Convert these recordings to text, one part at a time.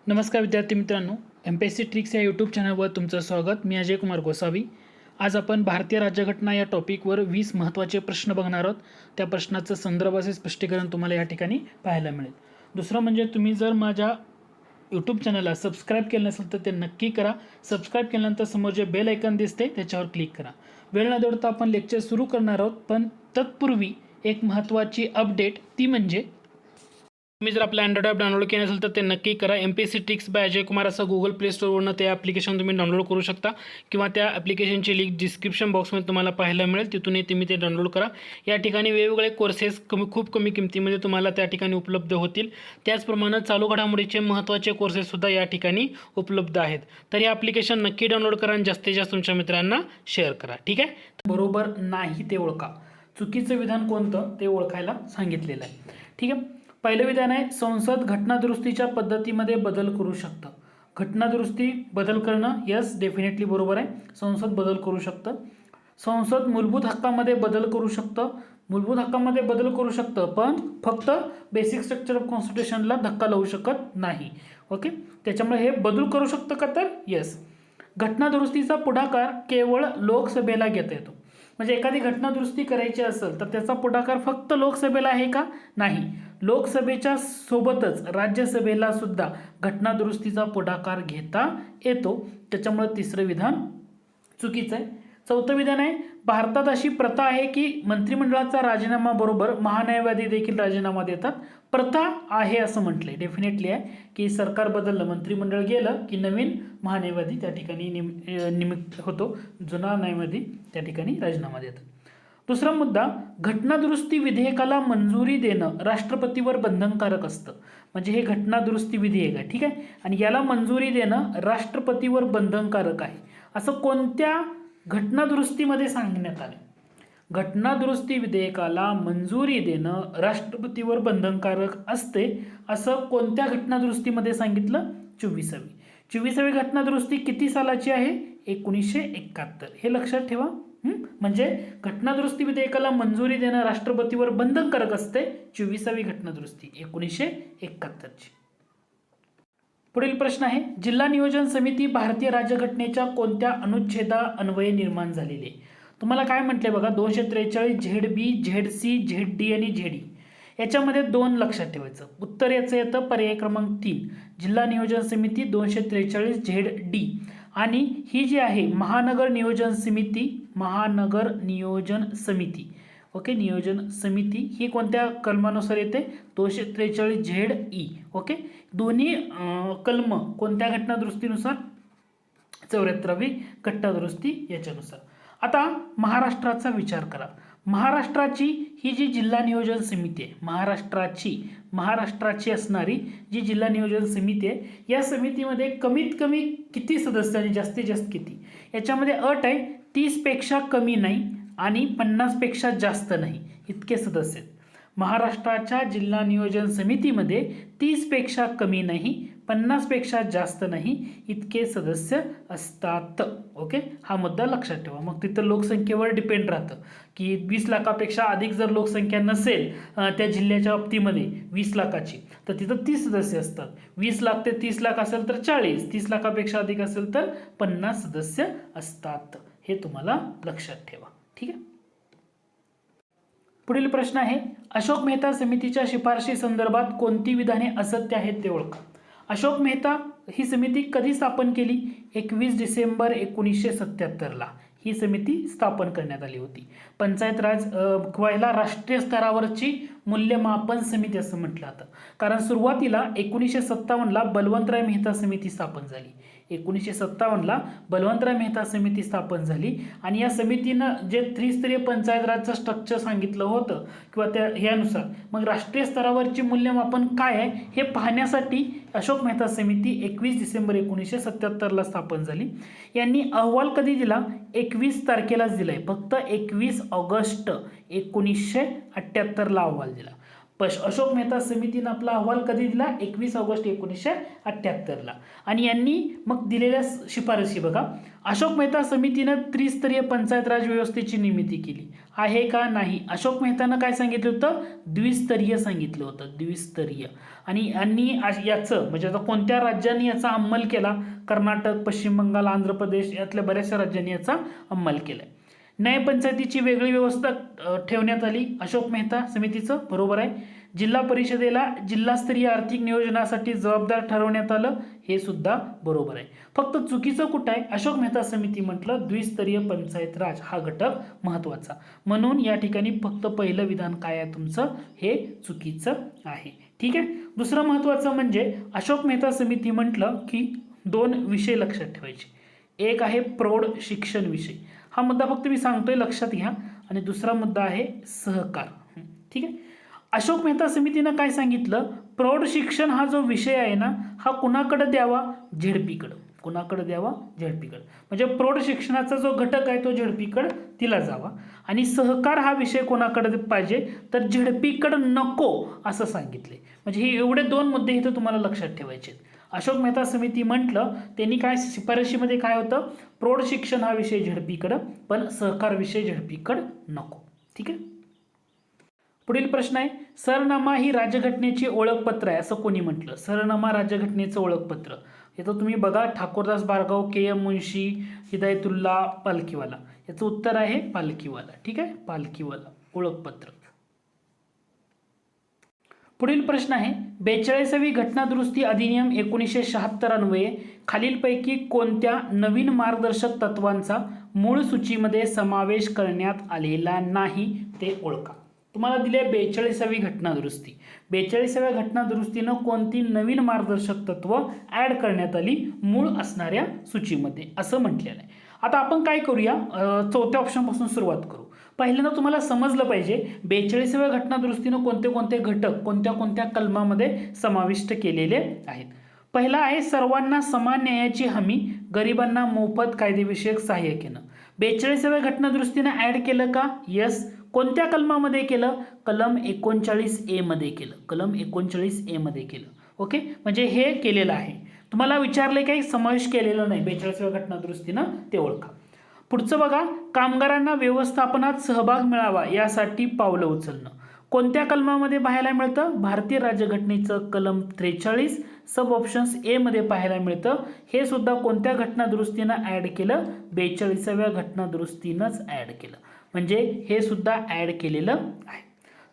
नमस्कार विद्यार्थी मित्रांनो, MPSC ट्रिक्स या यूट्यूब चॅनलवर तुमचं स्वागत. मी अजय कुमार गोसावी. आज आपण भारतीय राज्यघटना या टॉपिकवर 20 महत्त्वाचे प्रश्न बघणार आहोत. त्या प्रश्नाचं संदर्भ असे स्पष्टीकरण तुम्हाला या ठिकाणी पाहायला मिळेल. दुसरं म्हणजे तुम्ही जर माझ्या यूट्यूब चॅनलला सबस्क्राईब केलं नसेल तर ते नक्की करा. सबस्क्राईब केल्यानंतर समोर जे बेल आयकॉन दिसते त्याच्यावर क्लिक करा. वेळ न दौडता आपण लेक्चर सुरू करणार आहोत, पण तत्पूर्वी एक महत्त्वाची अपडेट ती म्हणजे तुम्ही जर आपला अँड्रॉइड ॲप डाउनलोड केलं असेल तर ते नक्की करा. MPSC tricks bye Ajay Kumar असं गुगल प्ले स्टोअरवरून ते ॲप्लिकेशन तुम्ही डाउनलोड करू शकता किंवा त्या ॲप्लिकेशनची लिंक डिस्क्रिप्शन बॉक्समध्ये तुम्हाला पाहायला मिळेल. तिथून तुम्ही ते डाउनलोड करा. या ठिकाणी वेगवेगळे कोर्सेस खूप कमी किमतीमध्ये तुम्हाला त्या ठिकाणी उपलब्ध होतील. त्याचप्रमाणे चालू घडामोडीचे महत्त्वाचे कोर्सेससुद्धा या ठिकाणी उपलब्ध आहेत. तर हे ॲप्लिकेशन नक्की डाउनलोड करा आणि जास्तीत जास्त तुमच्या मित्रांना शेअर करा. ठीक आहे. बरोबर नाही ते ओळखा. चुकीचं विधान कोणतं ते ओळखायला सांगितलेलं आहे. ठीक आहे. पहिलं विधान आहे, संसद घटनादुरुस्तीच्या पद्धतीमध्ये बदल करू शकतं. घटनादुरुस्ती बदल करणं, यस डेफिनेटली बरोबर आहे. संसद बदल करू शकतं. संसद मूलभूत हक्कामध्ये बदल करू शकतं. मूलभूत हक्कामध्ये बदल करू शकतं, पण फक्त बेसिक स्ट्रक्चर ऑफ कॉन्स्टिट्यूशनला धक्का लावू शकत नाही. ओके, त्याच्यामुळे हे बदल करू शकतं का, तर यस. घटनादुरुस्तीचा पुढाकार केवळ लोकसभेला घेता येतो. म्हणजे एखादी घटनादुरुस्ती करायची असेल तर त्याचा पुढाकार फक्त लोकसभेला आहे का, नाही. लोकसभेच्या सोबतच राज्यसभेला सुद्धा घटनादुरुस्तीचा पुढाकार घेता येतो. त्याच्यामुळे तिसरं विधान चुकीचं आहे. चौथं विधान आहे, भारतात अशी प्रथा आहे की मंत्रिमंडळाचा राजीनामा बरोबर महान्यायवादी देखील राजीनामा देतात. प्रथा आहे असं म्हटलंय, डेफिनेटली आहे की सरकार बदललं, मंत्रिमंडळ गेलं की नवीन महान्यायवादी त्या ठिकाणी नियुक्त होतो. जुना न्यायवादी त्या ठिकाणी राजीनामा देतात. दुसरा मुद्दा, घटनादुरुस्ती विधेयकाला मंजुरी देणं राष्ट्रपतीवर बंधनकारक असतं. म्हणजे हे घटनादुरुस्ती विधेयक आहे, ठीक आहे, आणि याला मंजुरी देणं राष्ट्रपतीवर बंधनकारक आहे. असं कोणत्या घटनादुरुस्तीमध्ये सांगण्यात आले? घटनादुरुस्ती विधेयकाला मंजुरी देणं राष्ट्रपतीवर बंधनकारक असते असं कोणत्या घटनादुरुस्तीमध्ये सांगितलं? 24वी घटनादुरुस्ती किती सालाची आहे? 1971. हे लक्षात ठेवा. म्हणजे घटनादुरुस्ती विधेयकाला मंजुरी देणं राष्ट्रपतीवर बंधनकारक असते 24वी घटनादुरुस्ती 1971ची. पुढील प्रश्न आहे, जिल्हा नियोजन समिती भारतीय राज्यघटनेच्या कोणत्या अनुच्छेदा अन्वये निर्माण झालेली आहे? तुम्हाला काय म्हटले बघा, 243 ZB, ZC, ZD आणि ZE. याच्यामध्ये दोन लक्षात ठेवायचं. उत्तर याचं येतं पर्याय क्रमांक 3, जिल्हा नियोजन समिती 243 ZD. आणि ही जी आहे महानगर नियोजन समिती, ओके, नियोजन समिती ही कोणत्या कलमानुसार येते? 243 ZE. ओके, दोन्ही कलम कोणत्या घटनादुरुस्तीनुसार? 74वी घटनादुरुस्ती याच्यानुसार. आता महाराष्ट्राचा विचार करा. महाराष्ट्राची ही जी जिल्हा नियोजन समिती आहे, महाराष्ट्राची असणारी जी जिल्हा नियोजन समिती आहे, या समितीमध्ये कमीत कमी किती सदस्य आणि जास्तीत जास्त किती? याच्यामध्ये अट आहे 30 पेक्षा कमी नाही आणि 50 पेक्षा जास्त नाही, इतके सदस्य आहेत. महाराष्ट्राच्या जिल्हा नियोजन समितीमध्ये 30 पेक्षा कमी नाही, 50 पेक्षा जास्त नाही, इतके सदस्य असतात. ओके, हा मुद्दा लक्षात ठेवा. मग तिथं लोकसंख्येवर डिपेंड राहतं की 20 लाखापेक्षा अधिक जर लोकसंख्या नसेल त्या जिल्ह्याच्या बाबतीमध्ये 20 लाखाची, तर तिथं 30 सदस्य असतात. 20 लाख ते 30 लाख असेल तर 40, 30 लाखापेक्षा अधिक असेल तर 50 सदस्य असतात. हे तुम्हाला लक्षात ठेवा. ठीक आहे. पुढील प्रश्न आहे, अशोक मेहता समितीच्या शिफारशी संदर्भात कोणती विधाने असत्य आहेत ते ओळखा. अशोक मेहता ही समिती कधी स्थापन केली? 21 डिसेंबर 1977ला ही समिती स्थापन करण्यात आली होती. पंचायत राज किंवा राष्ट्रीय स्तरावरची मूल्यमापन समिती असं म्हटलं जातं. कारण सुरुवातीला 1957ला बलवंतराय मेहता समिती स्थापन झाली. 1957ला बलवंतराय मेहता समिती स्थापन झाली आणि या समितीनं जे त्रिस्तरीय पंचायत राजचं स्ट्रक्चर सांगितलं होतं किंवा त्या ह्यानुसार मग राष्ट्रीय स्तरावरची मूल्यमापन काय आहे हे पाहण्यासाठी अशोक मेहता समिती 21 डिसेंबर 1977ला स्थापन झाली. यांनी अहवाल कधी दिला? 21 तारखेलाच दिलाय. फक्त 21 ऑगस्ट 1978ला अहवाल दिला. अशोक मेहता समितीनं आपला अहवाल कधी दिला? 21 ऑगस्ट 1978ला. आणि यांनी मग दिलेल्या शिफारसी बघा. अशोक मेहता समितीनं त्रिस्तरीय पंचायत राज व्यवस्थेची निर्मिती केली आहे का? नाही. अशोक मेहतानं काय सांगितलं होतं? द्विस्तरीय सांगितलं होतं, द्विस्तरीय. आणि यांनी याचं म्हणजे आता कोणत्या राज्यांनी याचा अंमल केला? कर्नाटक, पश्चिम बंगाल, आंध्र प्रदेश यातल्या बऱ्याचशा राज्यांनी याचा अंमल केलाय. न्यायपंचायतीची वेगळी व्यवस्था ठेवण्यात आली अशोक मेहता समितीचं, बरोबर आहे. जिल्हा परिषदेला जिल्हास्तरीय आर्थिक नियोजनासाठी जबाबदार ठरवण्यात आलं, हे सुद्धा बरोबर आहे. फक्त चुकीचं कुठं आहे? अशोक मेहता समिती म्हटलं द्विस्तरीय पंचायत राज हा घटक महत्वाचा, म्हणून या ठिकाणी फक्त पहिलं विधान काय आहे तुमचं? हे चुकीचं आहे. ठीक आहे. दुसरं महत्वाचं म्हणजे अशोक मेहता समिती म्हटलं की 2 विषय लक्षात ठेवायचे. एक आहे प्रौढ शिक्षण विषय, हा मुद्दा फक्त मी सांगतोय लक्षात घ्या. आणि दुसरा मुद्दा आहे सहकार. ठीक आहे. अशोक मेहता समितीनं काय सांगितलं? प्रौढ शिक्षण हा जो विषय आहे ना, हा कुणाकडे द्यावा? झेडपीकडं. कुणाकडे द्यावा? झेडपीकडं. म्हणजे प्रौढ शिक्षणाचा जो घटक आहे तो झेडपीकडे दिला जावा. आणि सहकार हा विषय कोणाकडे पाहिजे? तर झेडपीकडे नको असं सांगितले. म्हणजे हे एवढे 2 मुद्दे इथं तुम्हाला लक्षात ठेवायचे. अशोक मेहता समिती म्हटलं त्यांनी काय शिफारशीमध्ये काय होतं? प्रौढ शिक्षण हा विषय झेडपीकडं, पण सहकार विषय झेडपीकडं नको. ठीक आहे. पुढील प्रश्न आहे, सरनामा ही राज्यघटनेची ओळखपत्र आहे असं कोणी म्हटलं? सरनामा राज्यघटनेचं ओळखपत्र. हे तर तुम्ही बघा, ठाकूरदास बारगाव, के.एम. मुन्शी, हिदायतुल्ला, पालखीवाला. याचं उत्तर आहे पालखीवाला. ठीक आहे, पालखीवाला ओळखपत्र. पुढील प्रश्न आहे, 42वी घटना दुरुस्ती अधिनियम 1976 अन्वये खालीलपैकी कोणत्या नवीन मार्गदर्शक तत्वांचा मूळ सूचीमध्ये समावेश करण्यात आलेला नाही ते ओळखा. तुम्हाला दिले 42वी घटना दुरुस्ती. 42व्या घटना दुरुस्तीनं कोणती नवीन मार्गदर्शक तत्व ऍड करण्यात आली मूळ असणाऱ्या सूचीमध्ये असं म्हटलेलं आहे. आता आपण काय करूया, चौथ्या ऑप्शन पासून सुरुवात करू. पहिल्यांदा तुम्हाला समजलं पाहिजे 42व्या घटना दुरुस्तीनं कोणते कोणते घटक कोणत्या कोणत्या कलमामध्ये समाविष्ट केलेले आहेत. पहिला आहे सर्वांना समान न्यायाची हमी, गरिबांना मोफत कायदेविषयक सहाय्य केलं. 42व्या घटना दुरुस्तीनं ऍड केलं का? यस. कोणत्या कलमामध्ये केलं? कलम 39A मध्ये केलं. कलम 39A मध्ये केलं. ओके, म्हणजे हे केलेलं आहे. तुम्हाला विचारले काही समावेश केलेलं नाही 42व्या घटना दुरुस्तीनं, ते ओळखा. पुढचं बघा, कामगारांना व्यवस्थापनात सहभाग मिळावा यासाठी पावलं उचलणं. कोणत्या कलमामध्ये पाहायला मिळतं? भारतीय राज्यघटनेचं कलम 43 सब ऑप्शन्स ए मध्ये पाहायला मिळतं. हे सुद्धा कोणत्या घटना दुरुस्तीनं ऍड केलं? 42व्या घटना दुरुस्तीनंच ऍड केलं. म्हणजे हे सुद्धा ऍड केलेलं आहे.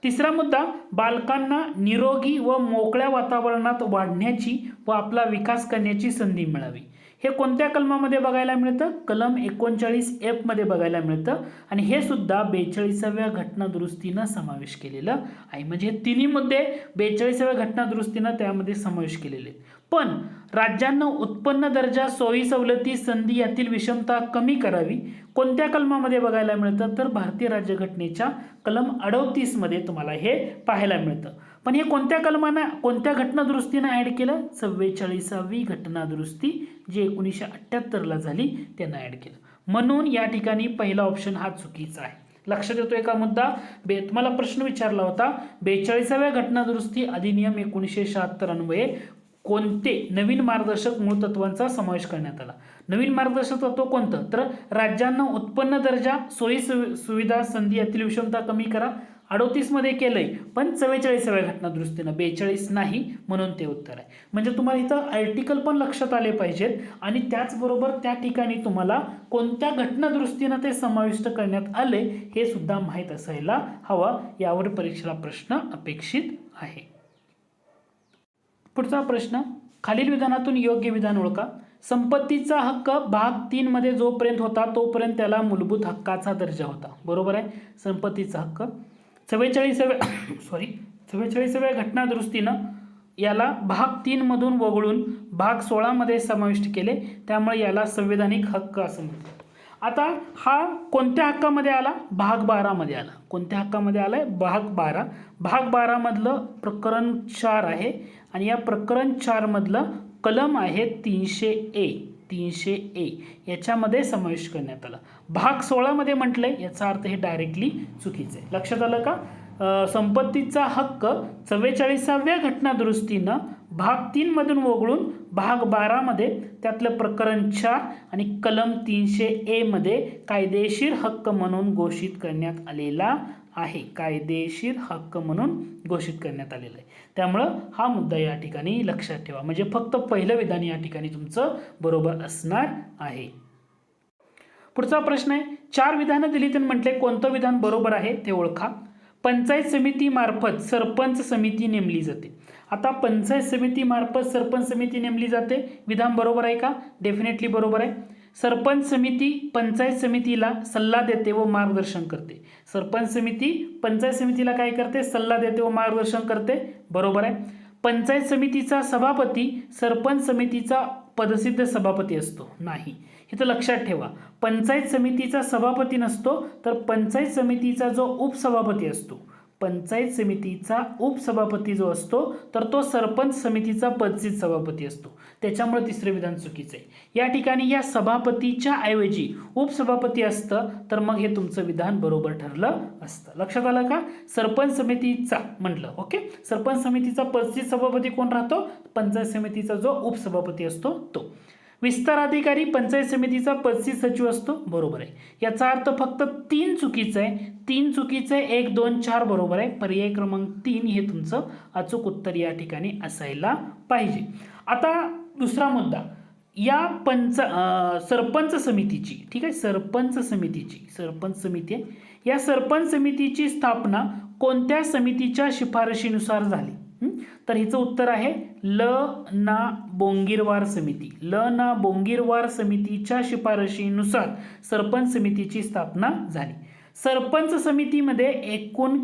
तिसरा मुद्दा, बालकांना निरोगी व मोकळ्या वातावरणात वाढण्याची व आपला विकास करण्याची संधी मिळावी. हे कोणत्या कलमामध्ये बघायला मिळतं? कलम 39F मध्ये बघायला मिळतं. आणि हे सुद्धा 42व्या घटना दुरुस्तीनं समावेश केलेलं आहे. म्हणजे हे तिन्ही मुद्दे 42व्या घटना दुरुस्तीनं त्यामध्ये समावेश केलेले. पण राज्यांना उत्पन्न दर्जा, सोयी सवलती, संधी यातील विषमता कमी करावी कोणत्या कलमामध्ये बघायला मिळतं? तर भारतीय राज्यघटनेच्या कलम 38 मध्ये तुम्हाला हे पाहायला मिळतं. पण हे कोणत्या कलमानं कोणत्या घटना दुरुस्तीनं ऍड केलं? 44वी घटना दुरुस्ती जी 1978ला झाली त्यानं ऍड केलं. म्हणून या ठिकाणी पहिला ऑप्शन हा चुकीचा आहे. लक्षात येतोय का मुद्दा? तुम्हाला प्रश्न विचारला होता 42व्या घटना दुरुस्ती अधिनियम 1976 अन्वये कोणते नवीन मार्गदर्शक मूळ तत्वांचा समावेश करण्यात आला. नवीन मार्गदर्शक तत्व कोणतं? तर राज्यांना उत्पन्न दर्जा, सोयी सुविधा, संधी यातील विषमता कमी करा. 38 मध्ये केलंय, पण 44व्या घटना दुरुस्तीनं 42 नाही, म्हणून ते उत्तर आहे. म्हणजे तुम्हाला इथं आर्टिकल पण लक्षात आले पाहिजेत आणि त्याचबरोबर त्या ठिकाणी तुम्हाला कोणत्या घटना दुरुस्तीनं ते समाविष्ट करण्यात आले हे सुद्धा माहीत असायला हवं. यावर परीक्षेला प्रश्न अपेक्षित आहे. पुढचा प्रश्न, खालील विधानातून योग्य विधान ओळखा. संपत्तीचा हक्क भाग 3 मध्ये जोपर्यंत होता तोपर्यंत त्याला मूलभूत हक्काचा दर्जा होता. बरोबर आहे. संपत्तीचा हक्क 44व्या घटना दुरुस्तीनं याला भाग 3 मधून वगळून भाग 16 मध्ये समाविष्ट केले, त्यामुळे याला संवैधानिक हक्क असं म्हणतात. आता हा कोणत्या हक्कामध्ये आला? भाग 12 मध्ये आला. कोणत्या हक्कामध्ये आलाय? भाग 12. भाग 12 मधलं प्रकरण 4 आहे आणि या प्रकरण 4 मधलं कलम आहे 300A याच्यामध्ये समावेश करण्यात आला. भाग 16 मध्ये म्हटलंय, याचा अर्थ हे डायरेक्टली चुकीचं आहे. लक्षात आलं का? संपत्तीचा हक्क 44व्या घटनादुरुस्तीनं भाग 3 मधून वगळून भाग 12 मध्ये त्यातलं प्रकरण 4 आणि कलम 300A मध्ये कायदेशीर हक्क म्हणून घोषित करण्यात आलेला आहे. कायदेशीर हक्क म्हणून घोषित करण्यात आलेला आहे. त्यामुळं हा मुद्दा या ठिकाणी लक्षात ठेवा. म्हणजे फक्त पहिलं विधान या ठिकाणी तुमचं बरोबर असणार आहे. पुढचा प्रश्न आहे, 4 विधानं दिली तर म्हटले कोणतं विधान बरोबर आहे ते ओळखा. पंचायत समिती मार्फत सरपंच समिती नेमली जाते. आता पंचायत समिती मार्फत सरपंच समिती नेमली जाते, विधान बरोबर आहे का? डेफिनेटली बरोबर आहे. सरपंच समिती पंचायत समितीला सल्ला देते व मार्गदर्शन करते. सरपंच समिती पंचायत समितीला काय करते? सल्ला देते व मार्गदर्शन करते, बरोबर आहे. पंचायत समितीचा सभापती सरपंच समितीचा पदसिद्ध सभापती असतो, नाही. इथं लक्षात ठेवा, पंचायत समितीचा सभापती नसतो, तर पंचायत समितीचा जो उपसभापती असतो, पंचायत समितीचा उपसभापती जो असतो तर तो सरपंच समितीचा पदसिद्ध सभापती असतो. त्याच्यामुळे तिसरे विधान चुकीचं आहे. या ठिकाणी या सभापतीच्या ऐवजी उपसभापती असतं तर मग हे तुमचं विधान बरोबर ठरलं असतं. लक्षात आलं का? सरपंच समितीचा म्हटलं, ओके. सरपंच समितीचा पदसिद्ध सभापती कोण राहतो? पंचायत समितीचा जो उपसभापती असतो तो. विस्तार अधिकारी पंचायत समितीचा पदसिद्ध सचिव असतो, बरोबर आहे. याचा अर्थ फक्त 3 चुकीचं आहे. 3 चुकीचं आहे, 1 2 4 बरोबर आहे. पर्याय क्रमांक 3 हे तुमचं अचूक उत्तर या ठिकाणी असायला पाहिजे. आता दुसरा मुद्दा, या सरपंच समितीची, ठीक आहे, सरपंच समिती आहे. या सरपंच समितीची स्थापना कोणत्या समितीच्या शिफारशीनुसार झाली? तर हिचं उत्तर आहे ल ना बोंगीरवार समिती. ल ना बोंगीरवार समितीच्या शिफारशीनुसार सरपंच समितीची स्थापना झाली. सरपंच समितीमध्ये एकूण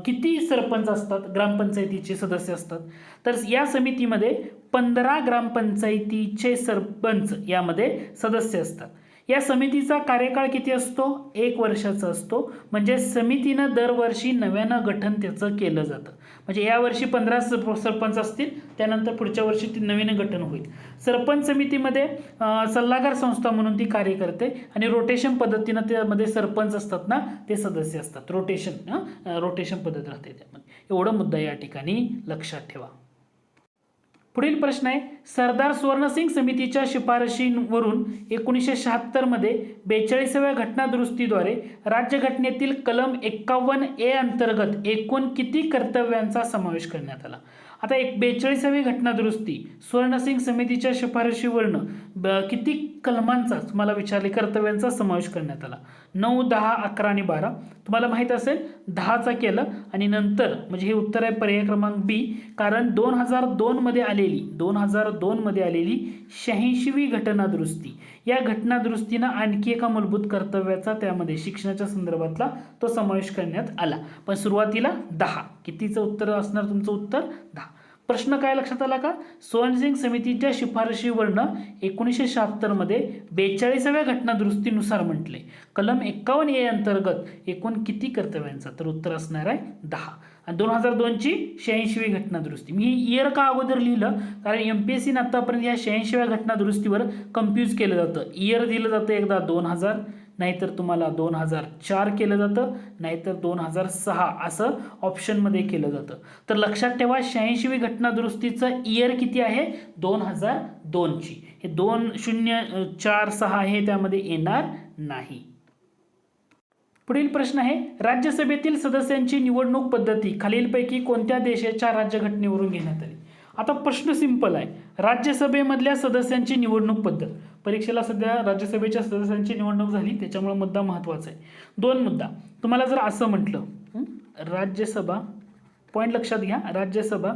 किती सरपंच असतात? ग्रामपंचायतीचे सदस्य असतात. तर या समितीमध्ये 15 ग्रामपंचायतीचे सरपंच यामध्ये सदस्य असतात. या समितीचा कार्यकाळ किती असतो? 1 वर्षाचा असतो. म्हणजे समितीनं दरवर्षी नव्यानं गठन त्याचं केलं जातं. म्हणजे या वर्षी 15 सरपंच असतील, त्यानंतर पुढच्या वर्षी ती नवीन गठन होईल. सरपंच समितीमध्ये सल्लागार संस्था म्हणून ती कार्य करते आणि रोटेशन पद्धतीनं त्यामध्ये सरपंच असतात ना, ते सदस्य असतात. रोटेशन पद्धत राहते त्यामध्ये. एवढा मुद्दा या ठिकाणी लक्षात ठेवा. पुढील प्रश्न आहे, सरदार सुवर्णसिंग समितीच्या शिफारशीवरून 1976 मध्ये 42व्या घटनादुरुस्तीद्वारे राज्यघटनेतील कलम 51A अंतर्गत एकूण किती कर्तव्यांचा समावेश करण्यात आला? आता 42वी घटनादुरुस्ती सुवर्णसिंग समितीच्या शिफारशीवरून किती कलमांचा तुम्हाला विचारले कर्तव्यांचा समावेश करण्यात आला? 9, 10, 11 आणि 12. तुम्हाला माहित असेल 10चा केलं आणि नंतर म्हणजे हे उत्तर आहे पर्याय क्रमांक बी. कारण 2002 मध्ये आलेली 86वी घटनादुरुस्ती, या घटनादुरुस्तीनं आणखी एका मूलभूत कर्तव्याचा त्यामध्ये शिक्षणाच्या संदर्भातला तो समावेश करण्यात आला. पण सुरुवातीला 10. कितीचं उत्तर असणार तुमचं उत्तर? 10. प्रश्न काय लक्षात आला का? सुवर्णसिंग समितीच्या शिफारशीवरनं 1976 मध्ये 42व्या घटनादुरुस्तीनुसार म्हटले कलम 51A अंतर्गत एकूण किती कर्तव्यांचा? तर उत्तर असणार आहे 10. आणि 2002ची 86वी घटनादुरुस्ती. मी इयर का अगोदर लिहिलं कारण MPSC आतापर्यंत या 86व्या घटनादुरुस्तीवर कन्फ्यूज केलं जातं. इयर दिलं जातं एकदा 2000, नाहीतर तुम्हाला 2004 केलं जातं, नाहीतर 2006 असं ऑप्शनमध्ये केलं जातं. तर लक्षात ठेवा 86वी घटनादुरुस्तीचं इयर किती आहे? 2002ची. हे 2046 हे त्यामध्ये येणार नाही. पुढील प्रश्न आहे, राज्यसभेतील सदस्यांची निवडणूक पद्धती खालीलपैकी कोणत्या देशाच्या राज्यघटनेवरून घेण्यात आली? आता प्रश्न सिंपल आहे. राज्यसभेमधल्या सदस्यांची निवडणूक पद्धत, परीक्षेला सध्या राज्यसभेच्या सदस्यांची निवडणूक झाली त्याच्यामुळे मुद्दा महत्त्वाचा आहे. 2 मुद्दा. तुम्हाला जर असं म्हटलं राज्यसभा, पॉईंट लक्षात घ्या, राज्यसभा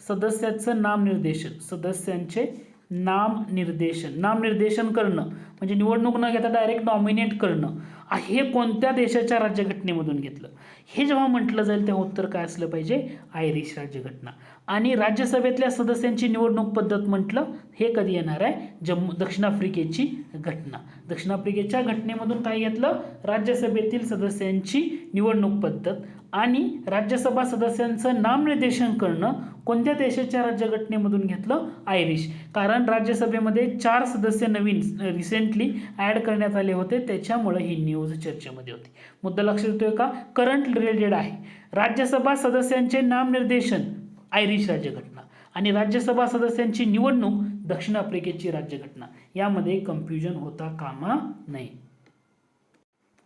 सदस्याचं नामनिर्देशन, सदस्यांचे नामनिर्देशन करणं म्हणजे निवडणूक न घेता डायरेक्ट नॉमिनेट करणं, हे कोणत्या देशाच्या राज्यघटनेमधून घेतलं? हे जेव्हा म्हटलं जाईल तेव्हा उत्तर काय असलं पाहिजे? आयरिश राज्यघटना. आणि राज्यसभेतल्या सदस्यांची निवडणूक पद्धत म्हटलं हे कधी येणार आहे? दक्षिण आफ्रिकेची घटना. दक्षिण आफ्रिकेच्या घटनेमधून काय घेतलं? राज्यसभेतील सदस्यांची निवडणूक पद्धत आणि राज्यसभा सदस्यांचं नामनिर्देशन करणं कोणत्या देशाच्या राज्यघटनेमधून घेतलं? आयरिश. कारण राज्यसभेमध्ये 4 सदस्य नवीन रिसेंटली ॲड करण्यात आले होते, त्याच्यामुळे ही न्यूज चर्चेमध्ये होती. मुद्दा लक्षात येतोय का? करंट रिलेटेड आहे. राज्यसभा सदस्यांचे नामनिर्देशन आयरिश राज्यघटना आणि राज्यसभा सदस्यांची निवडणूक दक्षिण आफ्रिकेची राज्यघटना. यामध्ये कन्फ्युजन होता कामा नये.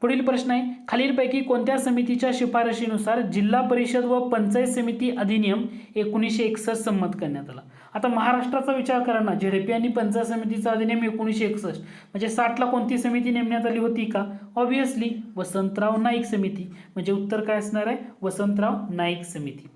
पुढील प्रश्न आहे, खालीलपैकी कोणत्या समितीच्या शिफारशीनुसार जिल्हा परिषद व पंचायत समिती अधिनियम 1961 संमत करण्यात आला? आता महाराष्ट्राचा विचार करा ना, झेडपी आणि पंचायत समितीचा अधिनियम 1961 म्हणजे 60 ला कोणती समिती नेमण्यात आली होती का? ऑब्विसली वसंतराव नाईक समिती. म्हणजे उत्तर काय असणार आहे? वसंतराव नाईक समिती.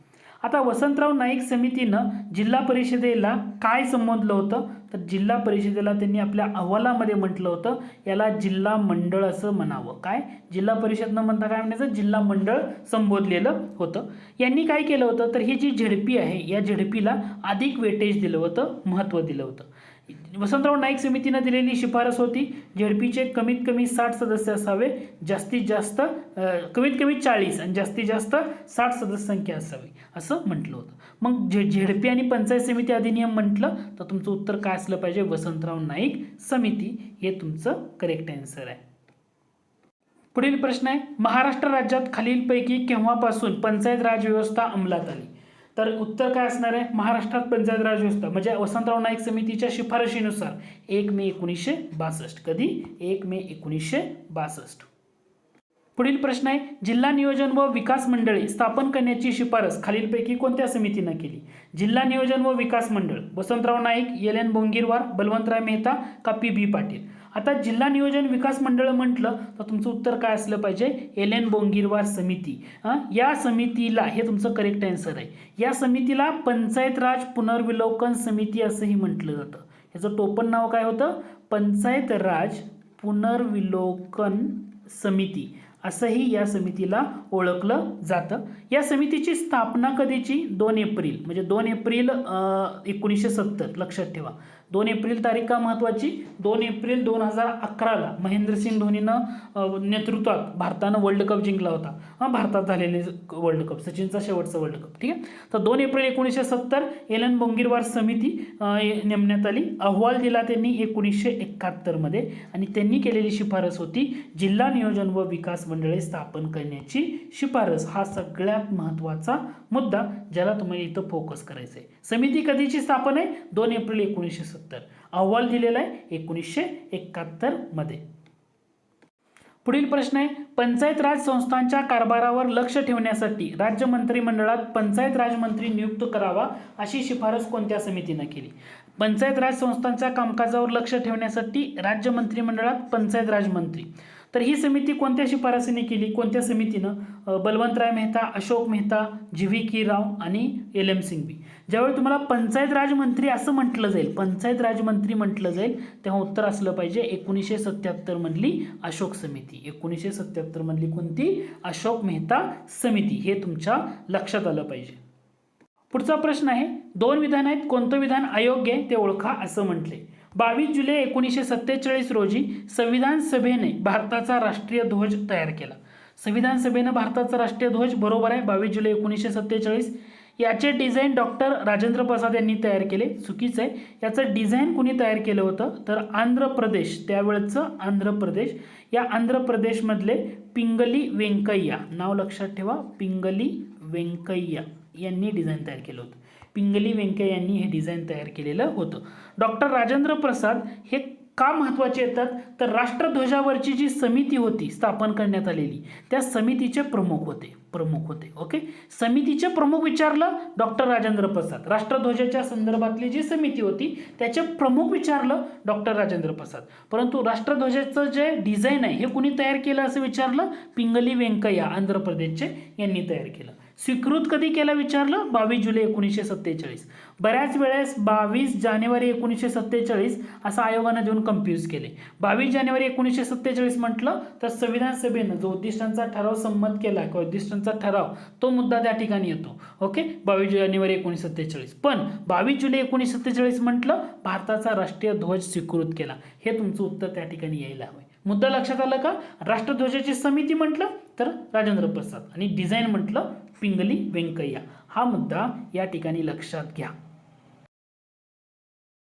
आता वसंतराव नाईक समितीनं जिल्हा परिषदेला काय संबोधलं होतं? तर जिल्हा परिषदेला त्यांनी आपल्या अहवालामध्ये म्हटलं होतं याला जिल्हा मंडळ असं म्हणावं. काय? जिल्हा परिषद न म्हणता काय म्हणायचं? जिल्हा मंडळ संबोधलेलं होतं. यांनी काय केलं होतं? तर ही जी झेडपी आहे या झेडपीला अधिक वेटेज दिलं होतं, महत्त्व दिलं होतं. वसंतराव नाईक समितीनं दिलेली शिफारस होती झेडपीचे कमीत कमी 60 सदस्य असावे, जास्तीत जास्त कमीत कमी 40 आणि जास्तीत जास्त 60 सदस्य संख्या असावी असं म्हटलं होतं. मग झेडपी आणि पंचायत समिती अधिनियम म्हटलं तर तुमचं उत्तर काय असलं पाहिजे? वसंतराव नाईक समिती हे तुमचं करेक्ट आन्सर आहे. पुढील प्रश्न आहे, महाराष्ट्र राज्यात खालीलपैकी केव्हापासून पंचायत राज व्यवस्था अंमलात आली? तर उत्तर काय असणार आहे? महाराष्ट्रात पंचायत राज व्यवस्था म्हणजे वसंतराव नाईक समितीच्या शिफारशीनुसार 1 मे 1962. कधी? 1 मे 1962. पुढील प्रश्न आहे, जिल्हा नियोजन व विकास मंडळे स्थापन करण्याची शिफारस खालीलपैकी कोणत्या समितीनं केली? जिल्हा नियोजन व विकास मंडळ वसंतराव नाईक, एल.एन. बोंगिरवार, बलवंतराय मेहता का पी.बी. पाटील? आता जिल्हा नियोजन विकास मंडळ म्हटलं तर तुमचं उत्तर काय असलं पाहिजे? एल.एन. बोंगिरवार समिती. या समितीला, हे तुमचं करेक्ट आन्सर आहे, या समितीला पंचायत राज पुनर्विलोकन समिती असंही म्हटलं जातं. याचं टोपण नाव काय होतं? पंचायत राज पुनर्विलोकन समिती असंही या समितीला ओळखलं जातं. या समितीची स्थापना कधीची? 2 एप्रिल म्हणजे 2 एप्रिल 1970. लक्षात ठेवा 2 एप्रिल तारीख का महत्त्वाची? 2 एप्रिल 2011ला महेंद्रसिंग धोनीनं नेतृत्वात भारतानं वर्ल्ड कप जिंकला होता. भारतात झालेले वर्ल्ड कप, सचिनचा शेवटचा वर्ल्ड कप. ठीक आहे. तर 2 एप्रिल 1970 एल.एन. बोंगिरवार समिती नेमण्यात आली. अहवाल दिला त्यांनी 1971 मध्ये आणि त्यांनी केलेली शिफारस होती जिल्हा नियोजन व विकास मंडळे स्थापन करण्याची शिफारस. हा सगळ्यात महत्त्वाचा मुद्दा ज्याला तुम्हाला इथं फोकस करायचं आहे. समिती कधीची स्थापन आहे? 2 एप्रिल 1970. अहवाल दिलेला आहे 1971 मध्ये. पुढील प्रश्न आहे, पंचायत राज संस्थांच्या कारभारावर लक्ष ठेवण्यासाठी राज्य मंत्रिमंडळात पंचायत राज मंत्री नियुक्त करावा अशी शिफारस कोणत्या समितीनं केली? पंचायत राज संस्थांच्या कामकाजावर लक्ष ठेवण्यासाठी राज्य मंत्रिमंडळात पंचायत राज मंत्री. तर ही समिती कोणत्या शिफारसीने केली? कोणत्या समितीनं? बलवंतराय मेहता, अशोक मेहता, जी.व्ही. राव आणि एल.एम. सिंघवी. ज्यावेळी तुम्हाला पंचायत राज मंत्री असं म्हटलं जाईल, पंचायत राज मंत्री म्हटलं जाईल, तेव्हा उत्तर असलं पाहिजे 1977 मधली अशोक समिती. 1977 मधली कोणती? अशोक मेहता समिती. हे तुमच्या लक्षात आलं पाहिजे. पुढचा प्रश्न आहे, 2 विधान आहेत, कोणतं विधान अयोग्य आहे ते ओळखा असं म्हटले. 22 जुलै 1947 रोजी संविधान सभेने भारताचा राष्ट्रीय ध्वज तयार केला. संविधान सभेनं भारताचा राष्ट्रीय ध्वज, बरोबर आहे, 22 जुलै 1947. याचे डिझाईन डॉक्टर राजेंद्र प्रसाद यांनी तयार केले. चुकीचं आहे. याचं डिझाईन कुणी तयार केलं होतं? तर आंध्र प्रदेश, त्यावेळचं आंध्र प्रदेश, या आंध्र प्रदेशमधले पिंगली वेंकय्या, नाव लक्षात ठेवा, पिंगली वेंकय्या यांनी डिझाईन तयार केलं होतं. पिंगली वेंकय्या यांनी हे डिझाईन तयार केलेलं होतं. डॉक्टर राजेंद्र प्रसाद हे का महत्त्वाचे येतात? तर राष्ट्रध्वजावरची जी समिती होती स्थापन करण्यात आलेली, त्या समितीचे प्रमुख होते. ओके, समितीचे प्रमुख विचारलं डॉक्टर राजेंद्र प्रसाद. राष्ट्रध्वजाच्या संदर्भातली जी समिती होती त्याचे प्रमुख विचारलं डॉक्टर राजेंद्र प्रसाद. परंतु राष्ट्रध्वजाचं जे डिझाईन आहे हे कुणी तयार केलं असं विचारलं? पिंगली वेंकय्या, आंध्र प्रदेशचे, यांनी तयार केलं. स्वीकृत कधी केलं विचारलं? 22 जुलै 1947. बऱ्याच वेळेस 22 जानेवारी 1947 असं आयोगानं देऊन कन्फ्यूज केले. 22 जानेवारी 1947 म्हटलं तर संविधान सभेनं जो उद्दिष्टांचा ठराव संमत केला किंवा उद्दिष्टांचा ठराव, तो मुद्दा त्या ठिकाणी येतो. ओके, 22 जानेवारी 1947. पण 22 जुलै 1947 म्हटलं भारताचा राष्ट्रीय ध्वज स्वीकृत केला. हे तुमचं उत्तर त्या ठिकाणी यायला हवं. मुद्दा लक्षात आला का? राष्ट्रध्वजाची समिती म्हटलं तर राजेंद्र प्रसाद आणि डिझाईन म्हटलं पिंगली व्यंकय्या. हा मुद्दा या ठिकाणी लक्षात घ्या.